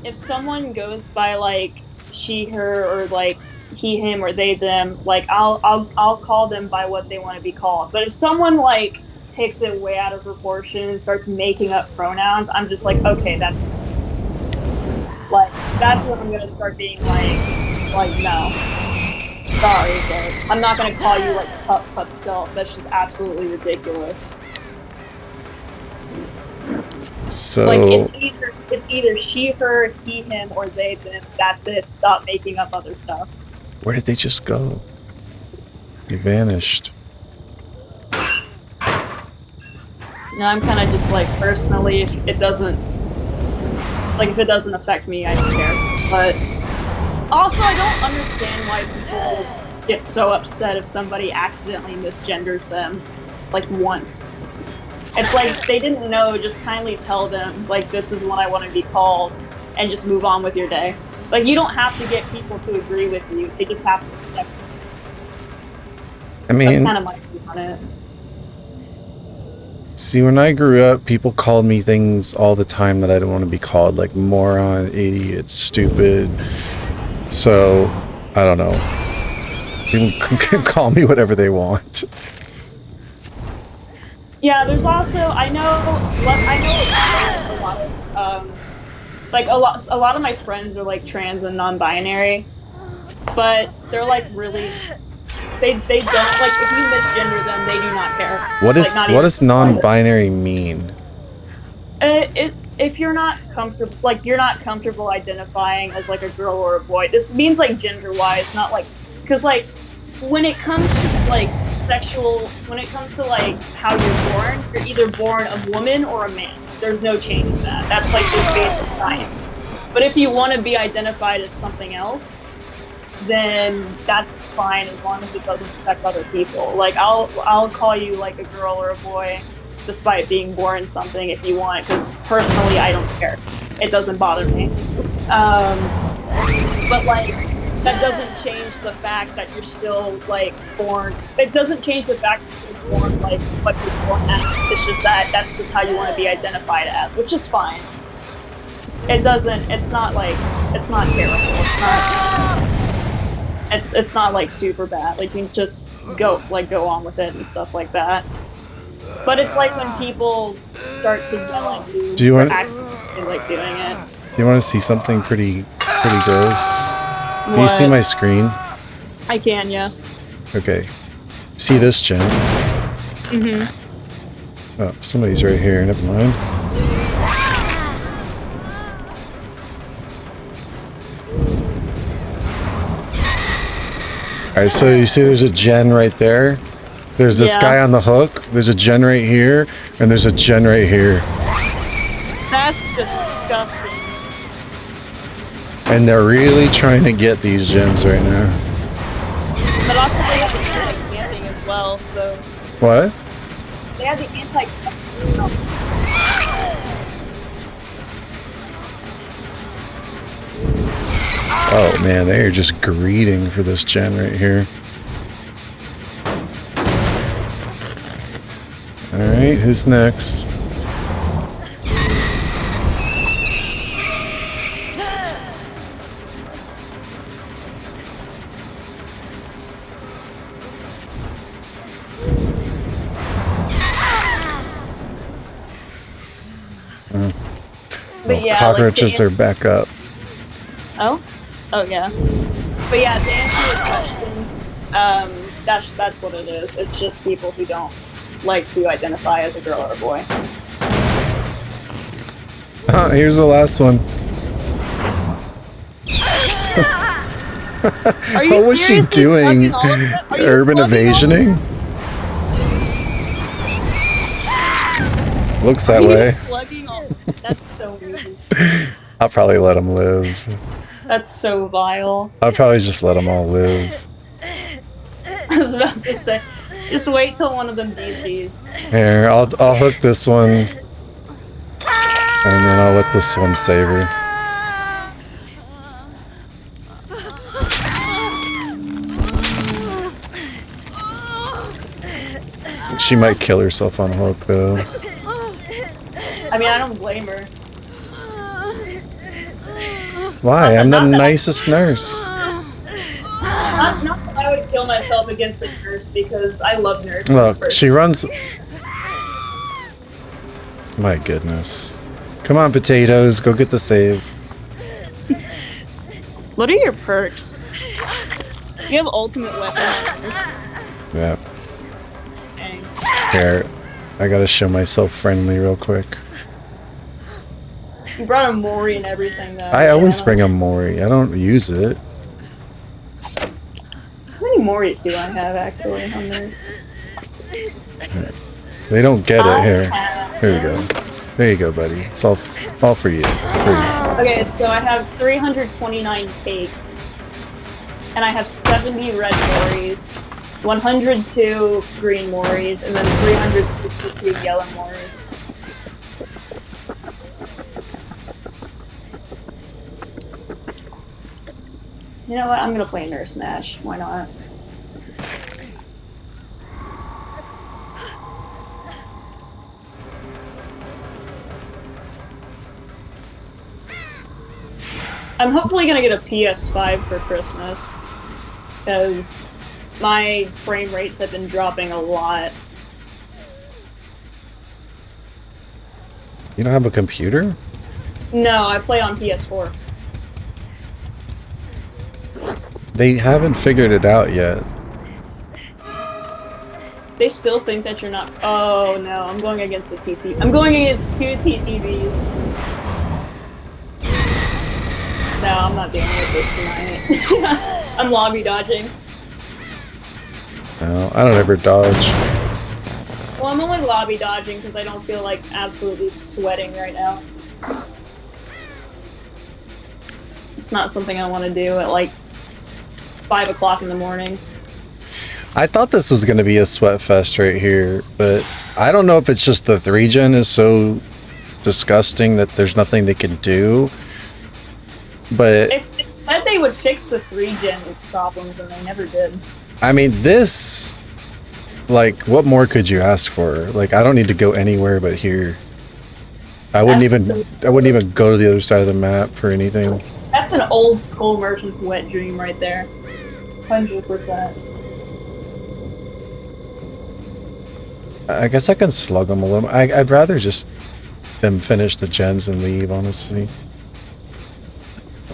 if someone goes by like she, her, or like he, him, or they, them, like I'll call them by what they want to be called. But if someone like takes it way out of proportion and starts making up pronouns, I'm just like, okay, that's when I'm gonna start being like no, sorry, but I'm not gonna call you like pup self. That's just absolutely ridiculous. So Like it's either she, her, he, him, or they, them. That's it. Stop making up other stuff. where did they just go? They vanished. No, I'm kind of just like personally, if it doesn't affect me, I don't care. But also, I don't understand why people get so upset if somebody accidentally misgenders them like once. It's like they didn't know, just kindly tell them, like, this is what I want to be called, and just move on with your day. Like, you don't have to get people to agree with you, they just have to accept it. I mean, that's kind of my view on it. See, when I grew up, people called me things all the time that I didn't want to be called, like moron, idiot, stupid. So, I don't know. People can call me whatever they want. Yeah, there's also I know a lot of like a lot of my friends are like trans and non-binary, but they're like really they don't like if you misgender them, they do not care. What does non-binary mean? If you're not comfortable, like you're not comfortable identifying as like a girl or a boy, this means like gender-wise, not like because like when it comes to like when it comes to like how you're born, you're either born a woman or a man. There's no change in that. That's like just basic science. But if you want to be identified as something else, then that's fine as long as it doesn't affect other people. Like I'll call you like a girl or a boy despite being born something if you want, because personally I don't care. It doesn't bother me. But like that doesn't change the fact that you're still like born. It doesn't change the fact that you're born like what you're born as. It's just that's just how you want to be identified as, which is fine. It's not terrible. It's not like super bad. Like you can just go on with it and stuff like that. But it's like when people start to yell at you for accidentally like doing it. Do you want to see something pretty gross? What? Can you see my screen? I can, yeah. Okay. See this, Jen? Mm-hmm. Oh, somebody's right here. Never mind. Alright, so you see there's a gen right there? There's this guy on the hook, there's a gen right here, and there's a gen right here. That's disgusting. And they're really trying to get these gens right now. But also they have the anti-camping as well, so... What? They have the anti-camping. Oh man, they are just greeting for this gen right here. Alright, who's next? But yeah, cockroaches are back up. Oh? Oh yeah. But yeah, to answer your question, that's what it is. It's just people who don't like to identify as a girl or a boy. Here's the last one. What was she doing? Urban evasioning? Looks that way. That's so weird. I'll probably let them live. That's so vile. I'll probably just let them all live. I was about to say, just wait till one of them DCs. Here, I'll hook this one, and then I'll let this one save her. She might kill herself on hook, though. I mean, I don't blame her. Why? I'm the nicest nurse. Not that I would kill myself against the nurse because I love nurses. Look, she runs. My goodness. Come on, potatoes, go get the save. What are your perks? You have ultimate weapon. Yeah. Dang. Here, I gotta show myself friendly real quick. You brought a Mori and everything, though. I always bring a Mori. I don't use it. How many Moris do I have, actually, on this? They don't get it here. Here we go. There you go, buddy. It's all for you. Okay, so I have 329 cakes. And I have 70 red Moris, 102 green Moris, and then 352 yellow Moris. You know what? I'm gonna play Nurse Smash. Why not? I'm hopefully gonna get a PS5 for Christmas, because my frame rates have been dropping a lot. You don't have a computer? No, I play on PS4. They haven't figured it out yet. They still think that you're not. Oh no, I'm going against the TT. I'm going against two TTVs. No, I'm not dealing with this tonight. I'm lobby dodging. No, I don't ever dodge. Well, I'm only lobby dodging because I don't feel like absolutely sweating right now. It's not something I want to do at like 5 o'clock in the morning. I thought this was going to be a sweat fest right here, but I don't know if it's just the 3-gen is so disgusting that there's nothing they can do. But It said they would fix the 3-gen problems, and they never did. I mean, this, like, what more could you ask for? Like, I don't need to go anywhere but here. I wouldn't even go to the other side of the map for anything. That's an old school merchant's wet dream right there. 100%. I guess I can slug them a little. I'd rather just them finish the gens and leave, honestly.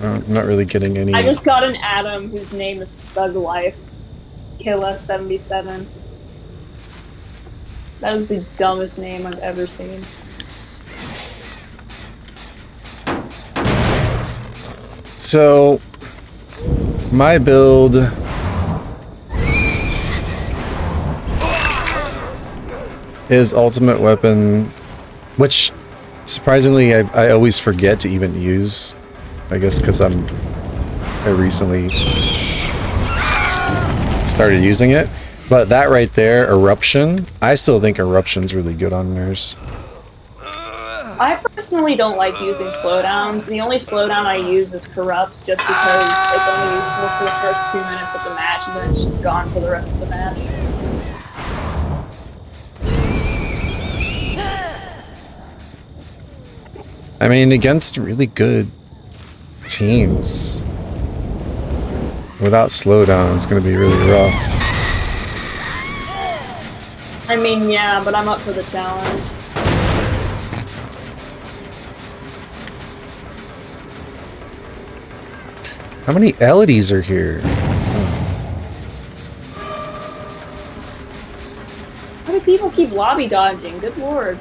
I'm not really getting any. I just got an Adam whose name is Thug Life. Killa77. That was the dumbest name I've ever seen. So, my build is ultimate weapon, which surprisingly I always forget to even use. I guess because I recently started using it. But that right there, Eruption, I still think Eruption's really good on Nurse. I personally don't like using slowdowns. The only slowdown I use is Corrupt, just because it's only useful for the first 2 minutes of the match, and then it's just gone for the rest of the match. I mean, against really good teams, without slowdown, it's going to be really rough. I mean, yeah, but I'm up for the challenge. How many LEDs are here? How do people keep lobby dodging? Good lord.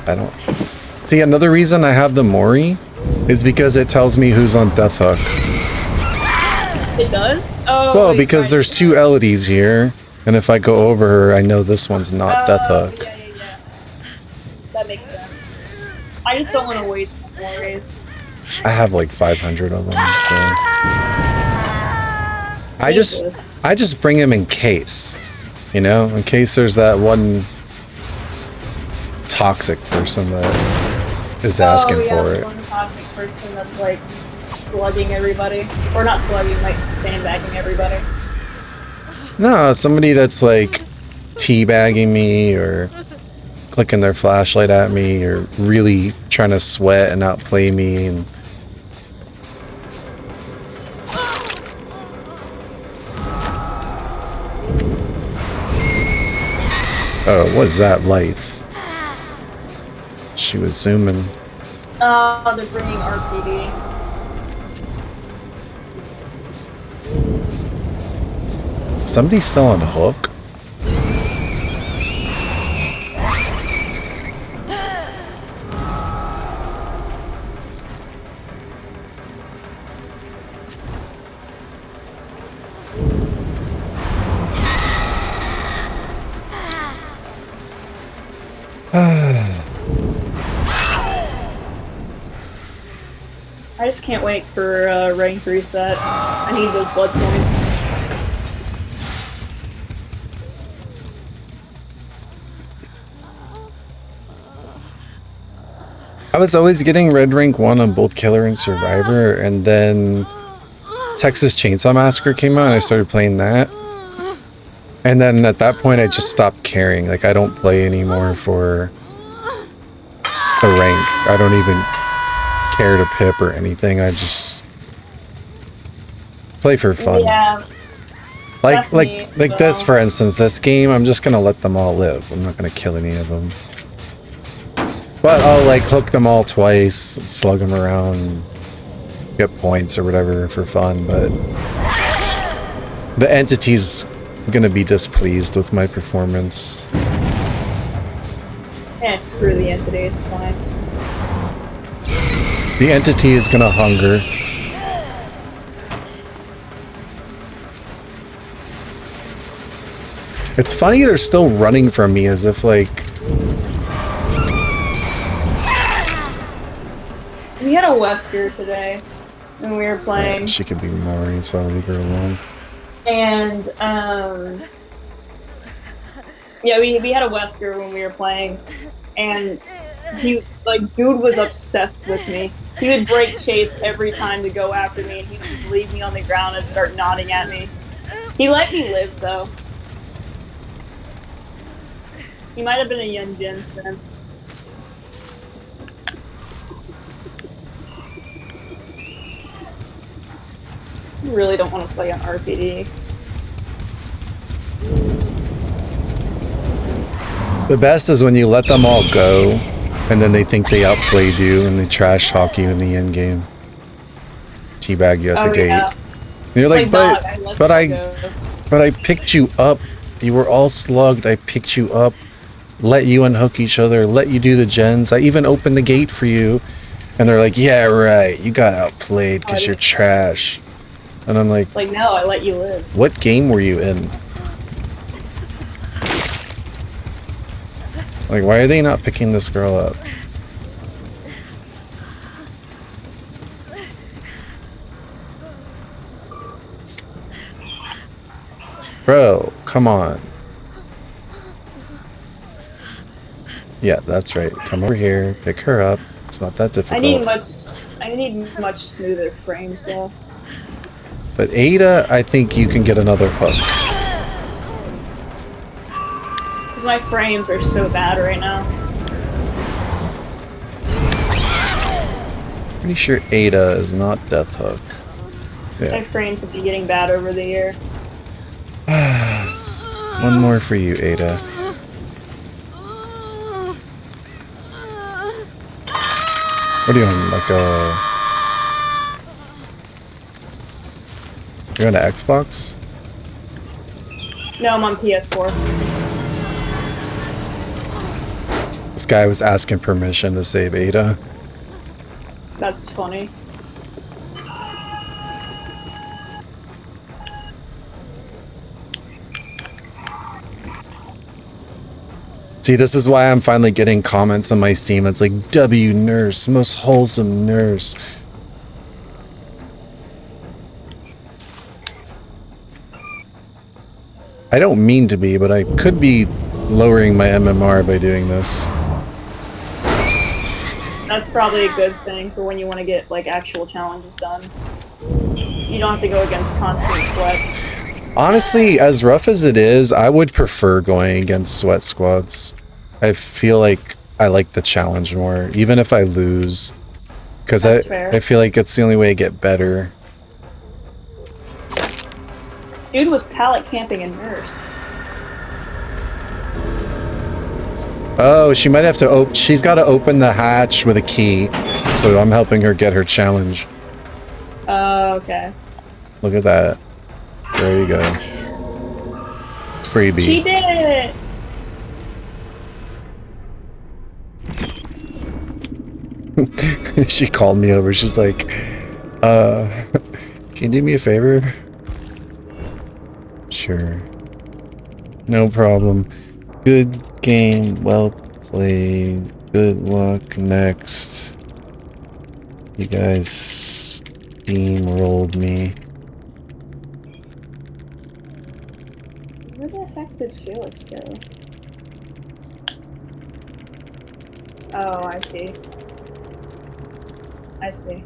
I don't... See, another reason I have the Mori is because it tells me who's on Death Hook. It does? Oh, Well, because there's two LEDs here, and if I go over her, I know this one's not Death Hook. Yeah. That makes sense. I just don't want to waste my Moris. I have like 500 of them, so... I just bring them in case, you know? In case there's that one toxic person that is asking for it. One toxic person that's like slugging everybody. Or not slugging, like sandbagging everybody. No, somebody that's like teabagging me or clicking their flashlight at me or really trying to sweat and outplay me. And oh, what is that, Lithe? She was zooming. They're bringing RPD. Somebody's still on hook. I just can't wait for rank reset. I need those blood points. I was always getting red rank 1 on both Killer and Survivor, and then Texas Chainsaw Massacre came out and I started playing that. And then at that point I just stopped caring. Like, I don't play anymore for the rank. I don't even care to pip or anything. I just play for fun. Yeah. Like this, for instance, this game, I'm just gonna let them all live. I'm not gonna kill any of them. But I'll like hook them all twice, slug them around, get points or whatever for fun, but the entity's gonna be displeased with my performance. Yeah, screw the entity, it's fine. The entity is gonna hunger. It's funny they're still running from me as if like... We had a Wesker today when we were playing. Yeah, she could be Maury, so I'll leave her alone. And, yeah, we had a Wesker when we were playing. And he, like, dude was obsessed with me. He would break chase every time to go after me, and he'd just leave me on the ground and start nodding at me. He let me live, though. He might have been a young Jensen. I really don't want to play on RPD. The best is when you let them all go, and then they think they outplayed you, and they trash talk you in the end game. Teabag you at the gate. Yeah. And you're like, but I picked you up. You were all slugged. I picked you up, let you unhook each other, let you do the gens. I even opened the gate for you. And they're like, yeah, right. You got outplayed because you're trash. And I'm like, no, I let you live. What game were you in? Like, why are they not picking this girl up? Bro, come on. Yeah, that's right. Come over here, pick her up. It's not that difficult. I need much smoother frames though. But Ada, I think you can get another hook. Because my frames are so bad right now. Pretty sure Ada is not Death Hook. Yeah. My frames have been getting bad over the year. One more for you, Ada. What are you on? Like a... You're on an Xbox? No, I'm on PS4. This guy was asking permission to save Ada. That's funny. See, this is why I'm finally getting comments on my Steam. It's like, W nurse, most wholesome nurse. I don't mean to be, but I could be lowering my MMR by doing this. That's probably a good thing for when you want to get like actual challenges done. You don't have to go against constant sweat. Honestly, as rough as it is, I would prefer going against sweat squads. I feel like I like the challenge more, even if I lose. Because That's fair. I feel like it's the only way to get better. Dude was pallet camping a nurse. Oh, she might have to open... She's got to open the hatch with a key. So I'm helping her get her challenge. Oh, okay. Look at that. There you go. Freebie. She did it! She called me over. She's like, can you do me a favor? Sure. No problem. Good game. Well played. Good luck next. You guys steamrolled me. Where the heck did Felix go? Oh, I see. I see.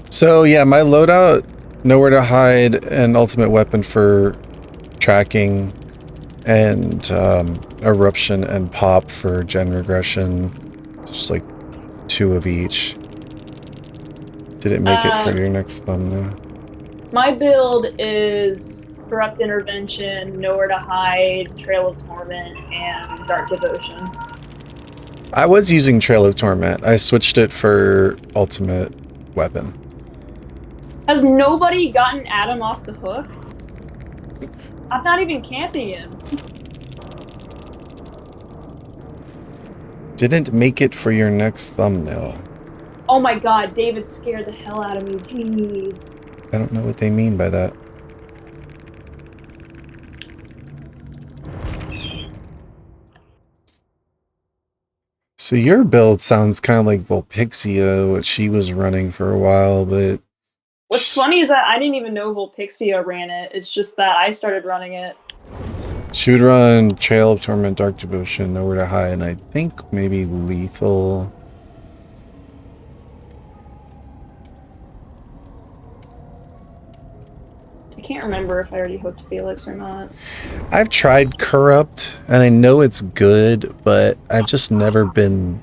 So yeah, my loadout, nowhere to hide, an ultimate weapon for tracking, and eruption and pop for gen regression. Just like 2 of each. Did it make it for your next thumbnail? My build is corrupt intervention, nowhere to hide, trail of torment, and dark devotion. I was using Trail of Torment. I switched it for ultimate weapon. Has nobody gotten Adam off the hook? I'm not even camping him. Didn't make it for your next thumbnail. Oh my god, David scared the hell out of me, jeez. I don't know what they mean by that. So your build sounds kind of like Volpixia, what she was running for a while, but... What's funny is that I didn't even know Volpixia ran it. It's just that I started running it. She would run Trail of Torment, Dark Devotion, Nowhere to Hide, and I think maybe Lethal. I can't remember if I already hooked Felix or not. I've tried Corrupt, and I know it's good, but I've just never been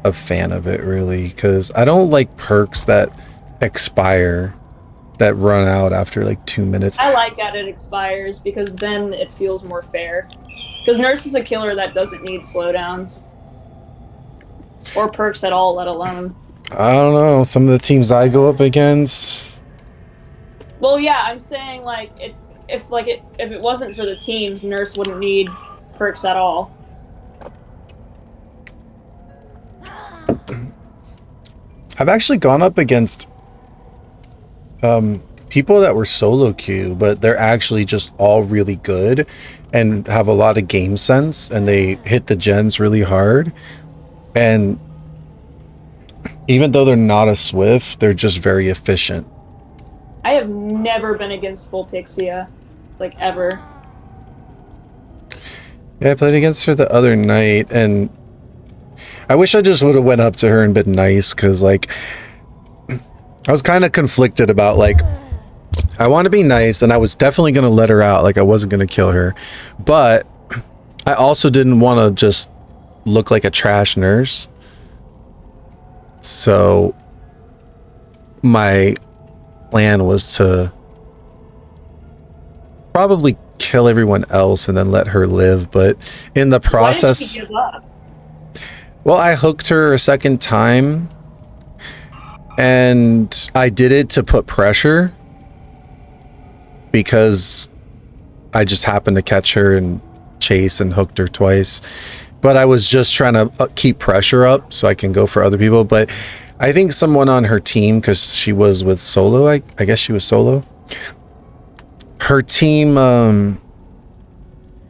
a fan of it, really, because I don't like perks that expire, that run out after like 2 minutes. I like that it expires, because then it feels more fair. Because Nurse is a killer that doesn't need slowdowns. Or perks at all, let alone. I don't know, some of the teams I go up against... Well, yeah, I'm saying, like, if it wasn't for the teams, Nurse wouldn't need perks at all. I've actually gone up against people that were solo queue, but they're actually just all really good and have a lot of game sense, and they hit the gens really hard. And even though they're not as swift, they're just very efficient. I have never been against Volpixia, like, ever. Yeah, I played against her the other night, and I wish I just would have went up to her and been nice, because, like, I was kind of conflicted about, like, I want to be nice, and I was definitely going to let her out, like, I wasn't going to kill her, but I also didn't want to just look like a trash nurse. So my plan was to probably kill everyone else and then let her live, but in the process... Why did she give up? Well, I hooked her a second time, and I did it to put pressure, because I just happened to catch her and chase and hooked her twice. But I was just trying to keep pressure up so I can go for other people. But I think someone on her team, because she was with solo, I guess she was solo. Her team,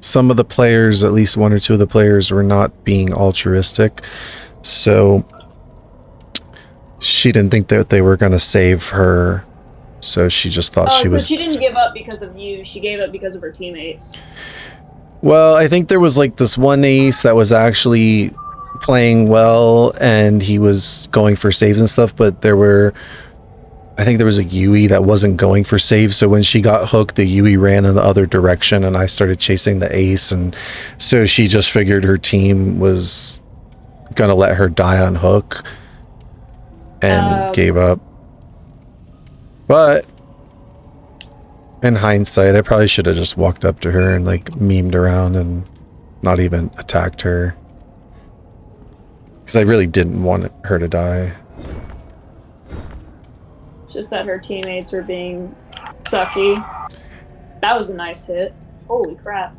some of the players, at least 1 or 2 of the players, were not being altruistic. So she didn't think that they were going to save her. So she just thought she was... she didn't give up because of you. She gave up because of her teammates. Well, I think there was like this one ace that was actually playing well, and he was going for saves and stuff, but there were I think there was a Yui that wasn't going for save, so when she got hooked, the Yui ran in the other direction, and I started chasing the ace, and so she just figured her team was gonna let her die on hook, and gave up. But in hindsight, I probably should have just walked up to her and like memed around and not even attacked her, because I really didn't want her to die. Just that her teammates were being sucky. That was a nice hit. Holy crap.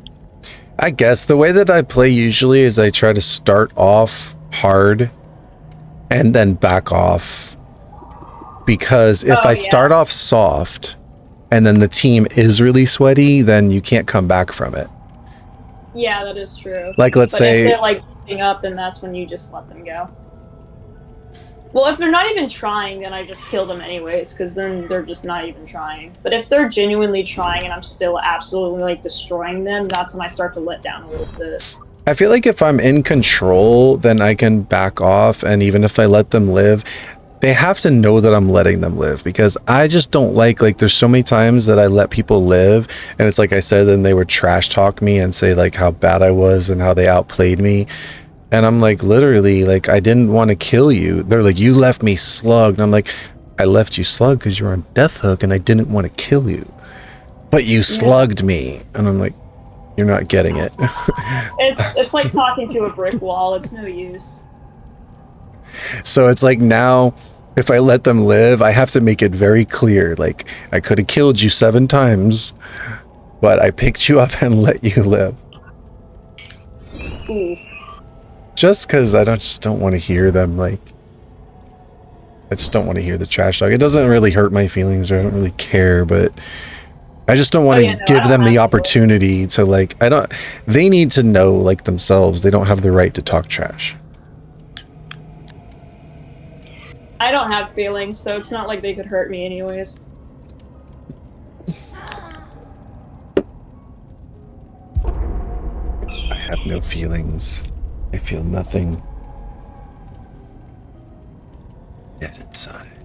I guess the way that I play usually is I try to start off hard and then back off. Because if I start off soft and then the team is really sweaty, then you can't come back from it. Yeah, that is true. Like, let's say if they're like beating up, then that's when you just let them go. Well, if they're not even trying, then I just kill them anyways, because then they're just not even trying. But if they're genuinely trying and I'm still absolutely like destroying them, that's when I start to let down a little bit. I feel like if I'm in control, then I can back off, and even if I let them live, they have to know that I'm letting them live, because I just don't like there's so many times that I let people live, and it's like I said, then they would trash talk me and say like how bad I was and how they outplayed me. And I'm like, literally, like, I didn't want to kill you. They're like, you left me slugged. And I'm like, I left you slugged because you were on death hook and I didn't want to kill you. But you slugged me. And I'm like, you're not getting it. It's like talking to a brick wall. It's no use. So it's like now, if I let them live, I have to make it very clear. Like, I could have killed you 7 times, but I picked you up and let you live. Ooh. Just because I just don't want to hear them, like, I just don't want to hear the trash talk. It doesn't really hurt my feelings, or I don't really care, but I just don't want to give them the opportunity to, like, they need to know, like, themselves, they don't have the right to talk trash. I don't have feelings, so it's not like they could hurt me anyways. I have no feelings. I feel nothing. Dead inside.